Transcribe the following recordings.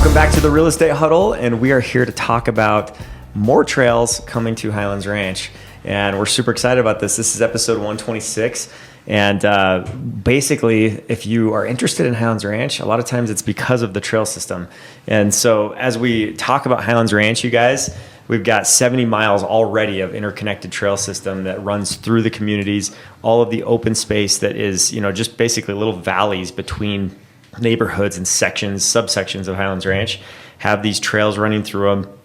Welcome back to the Real Estate Huddle, and we are here to talk about more trails coming to Highlands Ranch. And we're super excited about this. This is episode 126. And basically, if you are interested in Highlands Ranch, a lot of times it's because of the trail system. And so as we talk about Highlands Ranch, you guys, we've got 70 miles already of interconnected trail system that runs through the communities, all of the open space that is, just basically little valleys between neighborhoods and sections, subsections of Highlands Ranch have these trails running through them.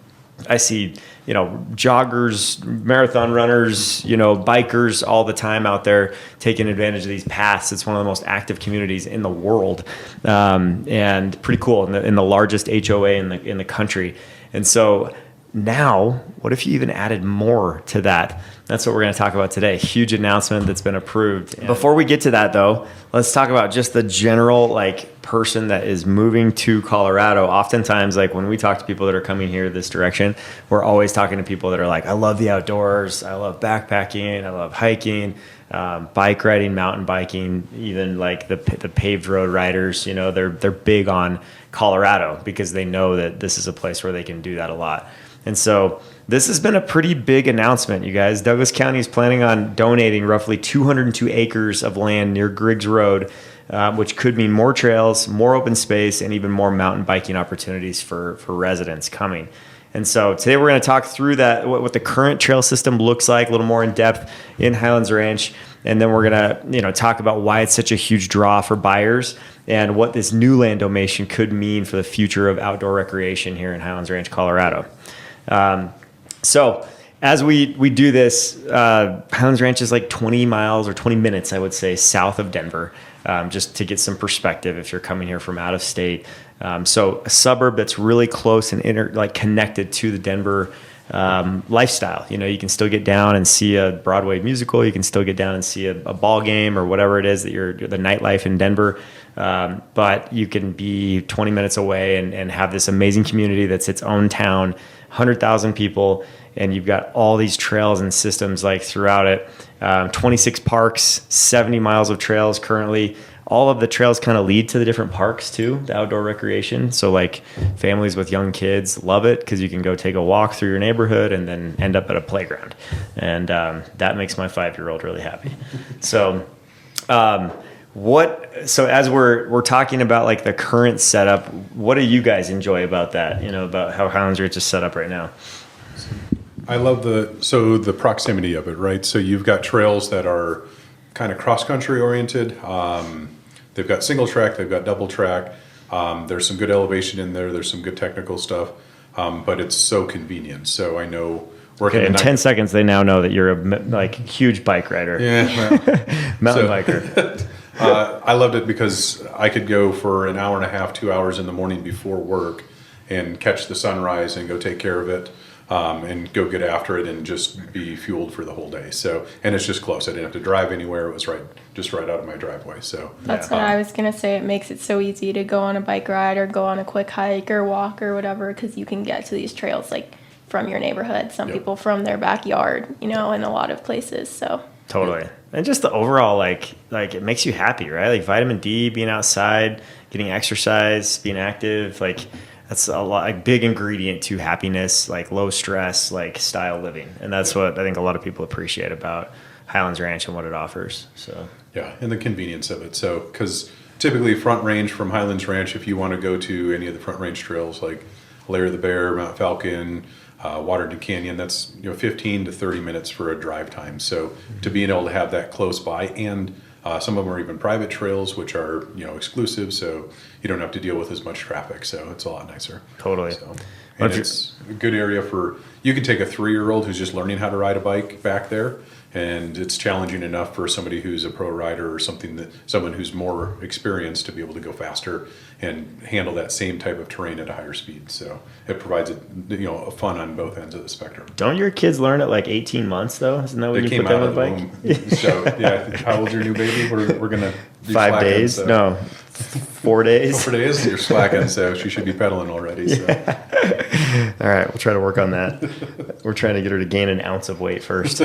I see, joggers, marathon runners, bikers all the time out there taking advantage of these paths. It's one of the most active communities in the world, and pretty cool in the largest HOA in the country. And so now, what if you even added more to that? That's what we're going to talk about today. Huge announcement that's been approved. And before we get to that, though, let's talk about just the general person that is moving to Colorado. Oftentimes, when we talk to people that are coming here this direction, we're always talking to people that are like, I love the outdoors, I love backpacking, I love hiking, bike riding, mountain biking, even the paved road riders. They're big on Colorado because they know that this is a place where they can do that a lot. And so this has been a pretty big announcement, you guys. Douglas County is planning on donating roughly 202 acres of land near Griggs Road, which could mean more trails, more open space, and even more mountain biking opportunities for residents coming. And so today we're going to talk through that, what the current trail system looks like, a little more in depth in Highlands Ranch. And then we're going to talk about why it's such a huge draw for buyers and what this new land donation could mean for the future of outdoor recreation here in Highlands Ranch, Colorado. So as we do this, Highlands Ranch is 20 miles or 20 minutes, I would say, south of Denver, just to get some perspective if you're coming here from out of state. So a suburb that's really close and connected to the Denver lifestyle. You can still get down and see a Broadway musical. You can still get down and see a ball game or whatever it is that the nightlife in Denver. But you can be 20 minutes away and have this amazing community that's its own town, 100,000 people, and you've got all these trails and systems throughout it. 26 parks, 70 miles of trails currently. All of the trails kind of lead to the different parks too, the outdoor recreation. So families with young kids love it because you can go take a walk through your neighborhood and then end up at a playground. And that makes my 5-year-old really happy. So so as we're talking about the current setup, what do you guys enjoy about that? About how Highlands Ranch is set up right now? I love the proximity of it, right? So you've got trails that are kind of cross-country oriented. They've got single track, they've got double track. There's some good elevation in there. There's some good technical stuff, but it's so convenient. So I know working in 10 seconds, they now know that you're a huge bike rider. Yeah, mountain biker. I loved it because I could go for an hour and a half, 2 hours in the morning before work and catch the sunrise and go take care of it. And go get after it and just be fueled for the whole day. So, and it's just close. I didn't have to drive anywhere. It was just right out of my driveway. So that's what I was going to say. It makes it so easy to go on a bike ride or go on a quick hike or walk or whatever, because you can get to these trails from your neighborhood. Some people from their backyard, in a lot of places. So totally. And just the overall, it makes you happy, right? Vitamin D, being outside, getting exercise, being active, that's a big ingredient to happiness, low stress, style living. And that's what I think a lot of people appreciate about Highlands Ranch and what it offers. So yeah, and the convenience of it. So, because typically Front Range from Highlands Ranch, if you want to go to any of the Front Range trails like Lair of the Bear, Mount Falcon, Waterton Canyon, that's 15 to 30 minutes for a drive time. So to being able to have that close by, and some of them are even private trails, which are exclusive, so you don't have to deal with as much traffic. So it's a lot nicer. Totally. So, and it's a good area you can take a 3-year-old who's just learning how to ride a bike back there, and it's challenging enough for somebody who's a pro rider or someone who's more experienced to be able to go faster and handle that same type of terrain at a higher speed. So it provides a fun on both ends of the spectrum. Don't your kids learn at 18 months though? Isn't that when you put them on a bike? So yeah, how old's your new baby? We're gonna 5 days? So. No, 4 days. 4 days. You're slacking, so she should be pedaling already. So. Yeah. All right, we'll try to work on that. We're trying to get her to gain an ounce of weight first.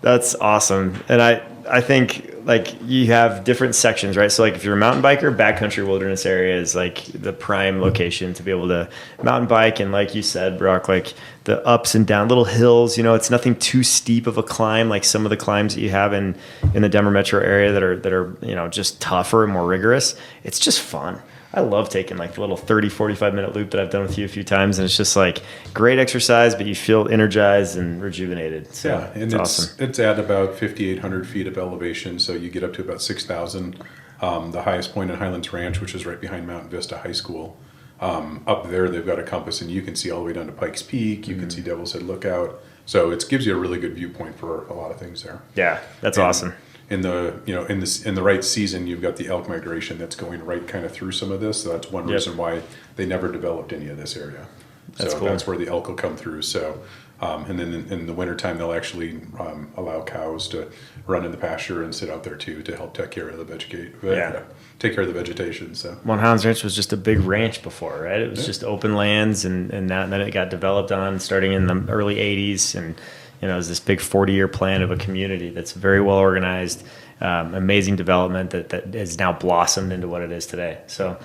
That's awesome. And I think like you have different sections, right? So like if you're a mountain biker, backcountry wilderness area is like the prime location to be able to mountain bike. And like you said, Brock, like the ups and down little hills, you know, it's nothing too steep of a climb like some of the climbs that you have in the Denver metro area that are, you know, just tougher and more rigorous. It's just fun. I love taking like the little 30, 45-minute loop that I've done with you a few times. And it's just like great exercise, but you feel energized and rejuvenated. So yeah, and it's awesome. It's at about 5,800 feet of elevation. So you get up to about 6,000. The highest point in Highlands Ranch, which is right behind Mount Vista High School. Up there, they've got a compass and you can see all the way down to Pikes Peak. You can see Devil's Head Lookout. So it gives you a really good viewpoint for a lot of things there. Yeah, that's awesome. In the right season, you've got the elk migration that's going right kind of through some of this. So that's one reason why they never developed any of this area. That's so cool. That's where the elk will come through. So, and then in the wintertime, they'll actually allow cows to run in the pasture and sit out there too to help take care of the vegetation. So Highlands Ranch was just a big ranch before, right? It was just open lands, and then it got developed on starting in the early 80s. And you know, it was this big 40-year plan of a community that's very well organized, amazing development that has now blossomed into what it is today. So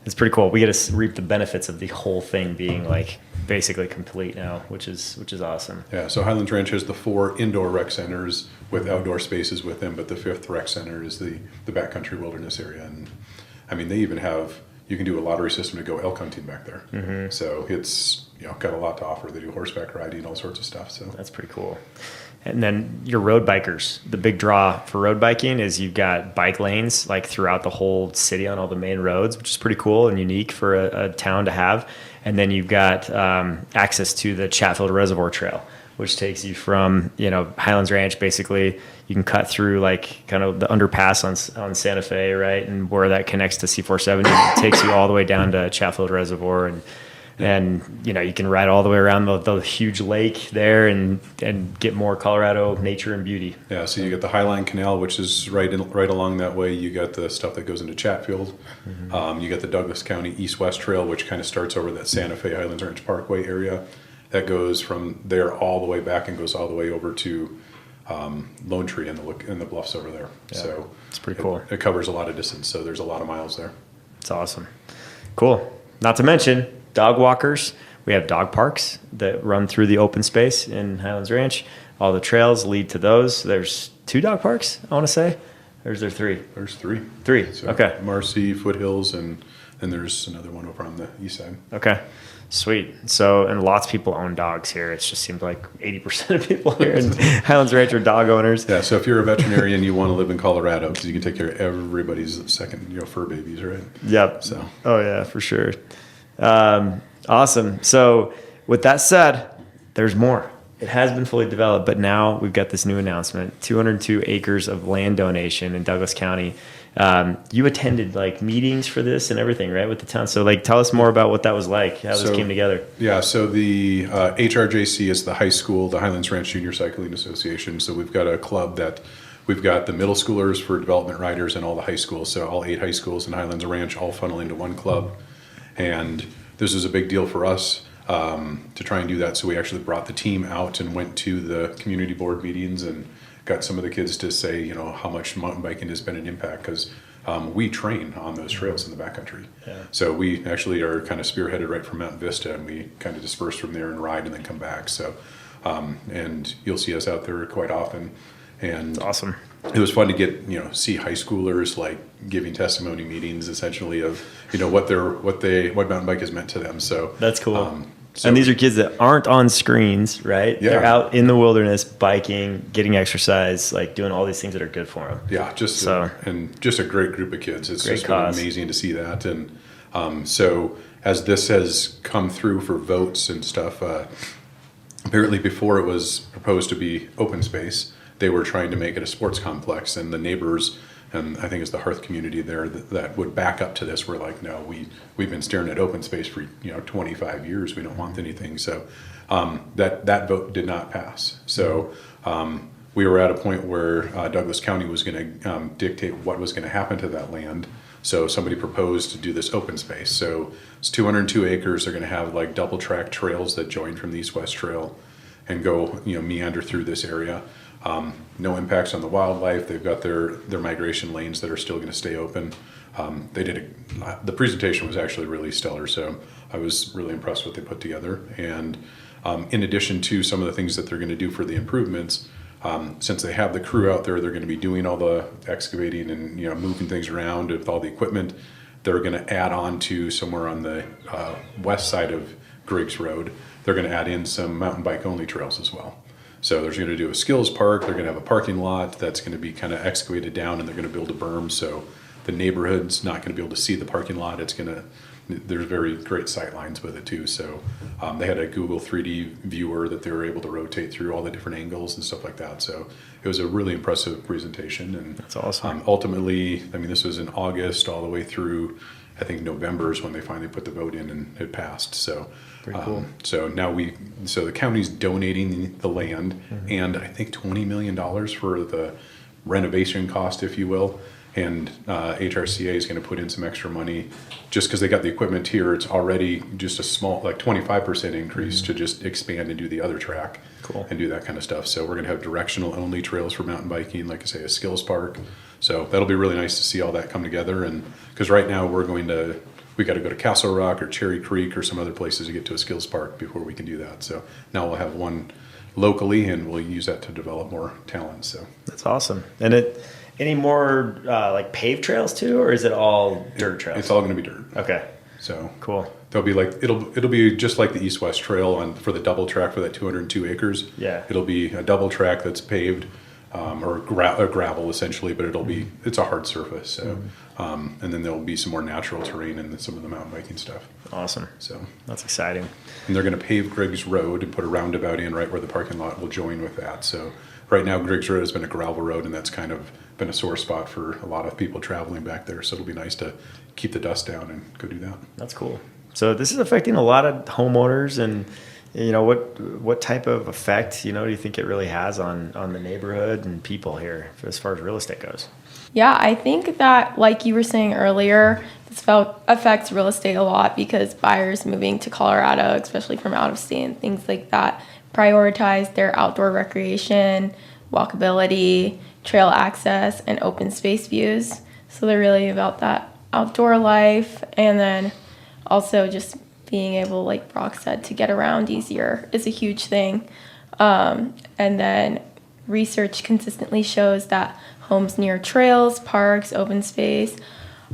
it's pretty cool. We get to reap the benefits of the whole thing being like basically complete now, which is awesome. Yeah. So Highlands Ranch has the 4 indoor rec centers with outdoor spaces with them, but the 5th rec center is the backcountry wilderness area. And I mean, they even have, you can do a lottery system to go elk hunting back there. Mm-hmm. So it's, you know, got a lot to offer. They do horseback riding, all sorts of stuff. So that's pretty cool. And then your road bikers, the big draw for road biking is you've got bike lanes like throughout the whole city on all the main roads, which is pretty cool and unique for a town to have. And then you've got access to the Chatfield Reservoir Trail, which takes you from, you know, Highlands Ranch. Basically, you can cut through like kind of the underpass on Santa Fe, right? And where that connects to C470, it takes you all the way down to Chatfield Reservoir. And you know, you can ride all the way around the huge lake there and get more Colorado nature and beauty. Yeah, so you got the Highline Canal, which is right along that way. You got the stuff that goes into Chatfield. Mm-hmm. You got the Douglas County East-West Trail, which kind of starts over that Santa Fe Highlands Ranch Parkway area. That goes from there all the way back and goes all the way over to Lone Tree and the bluffs over there. Yeah, so it's pretty cool. It covers a lot of distance, so there's a lot of miles there. It's awesome. Cool. Not to mention dog walkers. We have dog parks that run through the open space in Highlands Ranch. All the trails lead to those. There's 2 dog parks, I want to say. Or is there 3? There's 3. 3. So okay. Marcy, Foothills, and then there's another one over on the east side. Okay. Sweet. So, and lots of people own dogs here. It just seems like 80% of people here in Highlands Ranch are dog owners. Yeah. So if you're a veterinarian, you want to live in Colorado because you can take care of everybody's second, fur babies, right? Yep. So. Oh yeah, for sure. Awesome. So with that said, there's more. It has been fully developed, but now we've got this new announcement, 202 acres of land donation in Douglas County. You attended like meetings for this and everything, right, with the town. So like, tell us more about what that was like, how this came together. Yeah. So the HRJC is the high school, the Highlands Ranch Junior Cycling Association. So we've got a club that we've got the middle schoolers for development riders and all the high schools. So all 8 high schools in Highlands Ranch all funnel into one club. And this is a big deal for us to try and do that. So we actually brought the team out and went to the community board meetings and got some of the kids to say, how much mountain biking has been an impact because we train on those trails in the backcountry. Yeah. So we actually are kind of spearheaded right from Mount Vista, and we kind of disperse from there and ride and then come back. So, and you'll see us out there quite often. And that's awesome. It was fun to get, see high schoolers like giving testimony meetings essentially of, what mountain bike has meant to them. So that's cool. And these are kids that aren't on screens, right? Yeah. They're out in the wilderness, biking, getting exercise, like doing all these things that are good for them. Yeah. Just a great group of kids. It's just been amazing to see that. And so as this has come through for votes and stuff, apparently before it was proposed to be open space, they were trying to make it a sports complex, and the neighbors, and I think it's the Hearth community there that would back up to this. We're like, no, we've been staring at open space for 25 years. We don't want anything. So that vote did not pass. So we were at a point where Douglas County was going to dictate what was going to happen to that land. So somebody proposed to do this open space. So it's 202 acres. They're going to have like double track trails that join from the East-West Trail and go meander through this area. No impacts on the wildlife. They've got their migration lanes that are still going to stay open. The presentation was actually really stellar, so I was really impressed with what they put together. And in addition to some of the things that they're going to do for the improvements, since they have the crew out there, they're going to be doing all the excavating and moving things around with all the equipment. They're going to add on to somewhere on the west side of Griggs Road. They're going to add in some mountain bike only trails as well. So they're going to do a skills park. They're going to have a parking lot that's going to be kind of excavated down, and they're going to build a berm so the neighborhood's not going to be able to see the parking lot. There's very great sight lines with it too. So they had a Google 3D viewer that they were able to rotate through all the different angles and stuff like that. So it was a really impressive presentation. And that's awesome. Ultimately, this was in August all the way through, I think November is when they finally put the vote in and it passed. So pretty cool. So now the county's donating the land and I think $20 million for the renovation cost, if you will. And HRCA is going to put in some extra money just because they got the equipment here. It's already just a small, 25% increase to just expand and do the other track. Cool. And do that kind of stuff. So we're going to have directional only trails for mountain biking, like I say, a skills park. So that'll be really nice to see all that come together. And because right now we got to go to Castle Rock or Cherry Creek or some other places to get to a skills park before we can do that. So now we'll have one locally and we'll use that to develop more talent. So that's awesome. And any more paved trails too, or is it all dirt trails? It's all going to be dirt. Okay. So cool. They'll be it'll be just like the East-West Trail for the double track for that 202 acres. Yeah. It'll be a double track that's paved or gravel essentially, but it's a hard surface. So and then there'll be some more natural terrain and some of the mountain biking stuff. Awesome. So that's exciting. And they're going to pave Griggs Road and put a roundabout in right where the parking lot will join with that. So right now Griggs Road has been a gravel road, and that's kind of been a sore spot for a lot of people traveling back there. So it'll be nice to keep the dust down and go do that. That's cool. So this is affecting a lot of homeowners, and what type of effect do you think it really has on the neighborhood and people here as far as real estate goes? Yeah, I think that, like you were saying earlier, this affects real estate a lot because buyers moving to Colorado, especially from out of state and things like that, prioritize their outdoor recreation, walkability, trail access, and open space views. So they're really about that outdoor life, and then also just being able, like Brock said, to get around easier is a huge thing. And then research consistently shows that homes near trails, parks, open space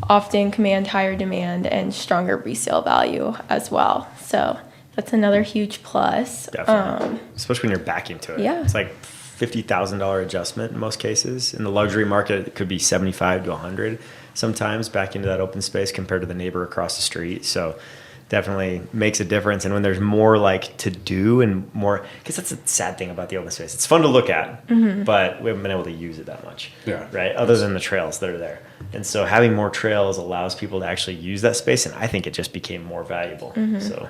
often command higher demand and stronger resale value as well. So that's another huge plus. Definitely. Especially when you're backing to it. Yeah. It's like $50,000 adjustment in most cases. In the luxury market, it could be 75 to 100 sometimes back into that open space compared to the neighbor across the street. So definitely makes a difference. And when there's more to do and more, because that's the sad thing about the open space. It's fun to look at, but we haven't been able to use it that much. Yeah. Right. Other than the trails that are there. And so having more trails allows people to actually use that space. And I think it just became more valuable. So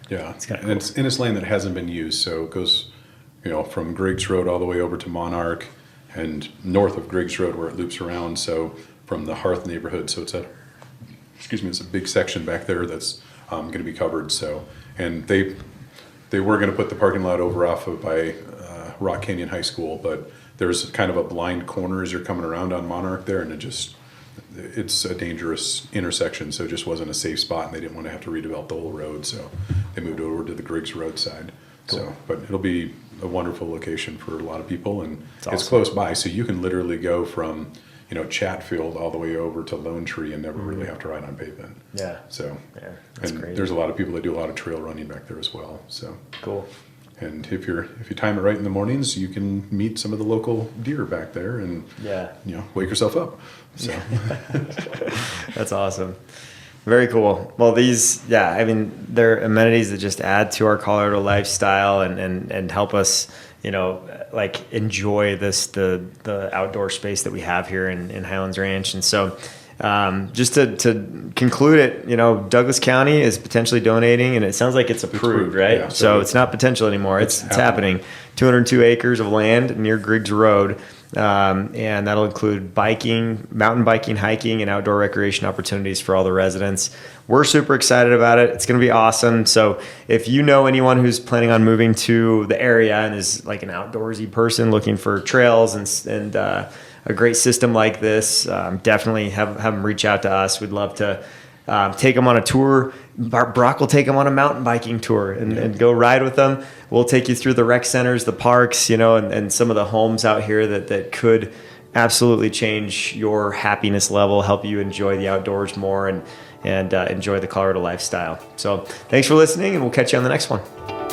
yeah, it's kind of cool. And it's in this lane that hasn't been used. So it goes, from Griggs Road all the way over to Monarch and north of Griggs Road where it loops around. So from the Hearth neighborhood. So it's a big section back there that's going to be covered. So, and they were going to put the parking lot over off of by Rock Canyon High School, but there's kind of a blind corner as you're coming around on Monarch there, and it's a dangerous intersection, so it just wasn't a safe spot, and they didn't want to have to redevelop the whole road, so they moved over to the Griggs Road side. Cool. So, but it'll be a wonderful location for a lot of people, and it's awesome. Close by, so you can literally go from Chatfield all the way over to Lone Tree and never really have to ride on pavement. Yeah. So, yeah, that's great. There's a lot of people that do a lot of trail running back there as well. So cool. And if you time it right in the mornings, you can meet some of the local deer back there and wake yourself up. So that's awesome. Very cool. Well, they're amenities that just add to our Colorado lifestyle and help us, enjoy the outdoor space that we have here in Highlands Ranch. And so, just to conclude it, Douglas County is potentially donating, and it sounds like it's approved, right? Yeah, so it's not potential anymore. It's happening. 202 acres of land near Griggs Road. And that'll include biking, mountain biking, hiking, and outdoor recreation opportunities for all the residents. We're super excited about it. It's going to be awesome. So if you know anyone who's planning on moving to the area and is like an outdoorsy person looking for trails and a great system like this, definitely have them reach out to us. We'd love to take them on a tour. Brock will take them on a mountain biking tour and go ride with them. We'll take you through the rec centers, the parks, and some of the homes out here that could absolutely change your happiness level, help you enjoy the outdoors more and enjoy the Colorado lifestyle. So thanks for listening, and we'll catch you on the next one.